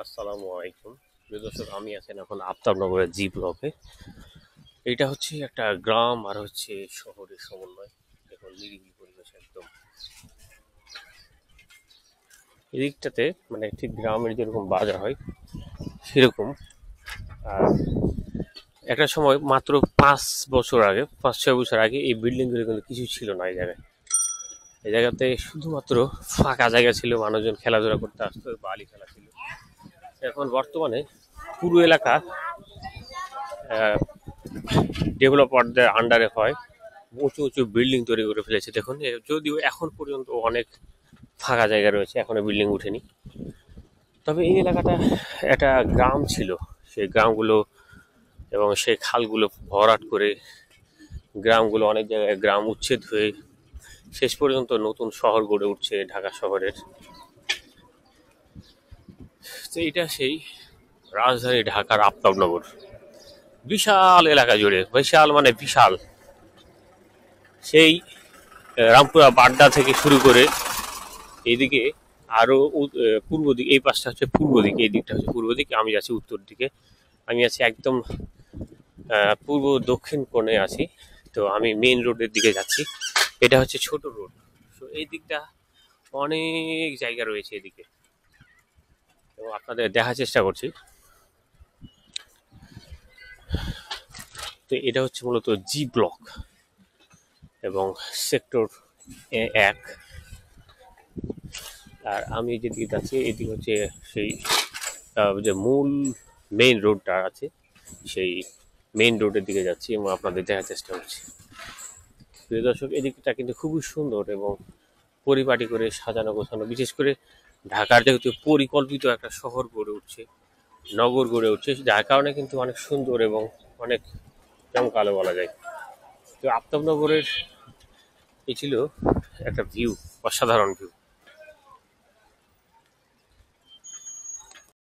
আসসালামু আলাইকুম। প্রিয় দর্শক, আমি আছেন এখন আফতাবনগরের জি ব্লকে। এটা হচ্ছে একটা গ্রাম আর হচ্ছে শহরের সমন্বয়। এখন নিরিবিলি পরিবেশ একদম এদিকটাতে, মানে ঠিক গ্রামের যেরকম বাজার হয় সেরকম। আর একটা সময় মাত্র 5 বছর আগে, 5-6 বছর আগে এই বিল্ডিংগুলো কিন্তু কিছু ছিল না এই জায়গায়। এই জায়গাতে শুধুমাত্র ফাঁকা জায়গা ছিল, মানুষজন খেলাধুলা করতে আসতো, বালি খেলা ছিল। এখন বর্তমানে পুরো এলাকা ডেভেলপারদের আন্ডারে হয়, উঁচু উঁচু বিল্ডিং তৈরি করে ফেলেছে। দেখুন, যদিও এখন পর্যন্ত অনেক ফাঁকা জায়গা রয়েছে, এখনো বিল্ডিং উঠেনি। তবে এই এলাকাটা একটা গ্রাম ছিল। সেই গ্রামগুলো এবং সেই খালগুলো ভরাট করে গ্রামগুলো, অনেক জায়গায় গ্রাম উচ্ছেদ হয়ে শেষ পর্যন্ত নতুন শহর গড়ে উঠছে ঢাকা শহরের। তো এটা সেই রাজধানী ঢাকার আফতাবনগর। বিশাল এলাকা জুড়ে, বিশাল মানে বিশাল। সেই রামপুরা বাড্ডা থেকে শুরু করে এইদিকে আরো পূর্ব দিকে, এই পাশটা হচ্ছে পূর্ব দিকে, এই দিকটা হচ্ছে পূর্ব দিকে, আমি আছি উত্তর দিকে। আমি আছি একদম পূর্ব দক্ষিণ কোণে আছি। তো আমি মেইন রোডের দিকে যাচ্ছি। এটা হচ্ছে ছোট রোড। তো এই দিকটা অনেক জায়গা রয়েছে এদিকে, এবং আপনাদের দেখার চেষ্টা করছি। তো এটা হচ্ছে মূলত জি ব্লক এবং সেক্টর 1। আর আমি যেদিকে যাচ্ছি এদিকে হচ্ছে সেই যে মূল মেইন রোডটা আছে, সেই মেইন রোডের দিকে যাচ্ছি এবং আপনাদের দেখার চেষ্টা করছি। প্রিয় দর্শক, এদিকটা কিন্তু খুবই সুন্দর এবং পরিপাটি করে সাজানো গোছানো। বিশেষ করে ঢাকার যেহেতু পরিকল্পিত একটা শহর গড়ে উঠছে, নগর গড়ে উঠছে, যার কারণে কিন্তু অনেক সুন্দর এবং অনেক জমকালো বলা যায়। তো আফতাবনগরের এই ছিল একটা ভিউ, অসাধারণ ভিউ।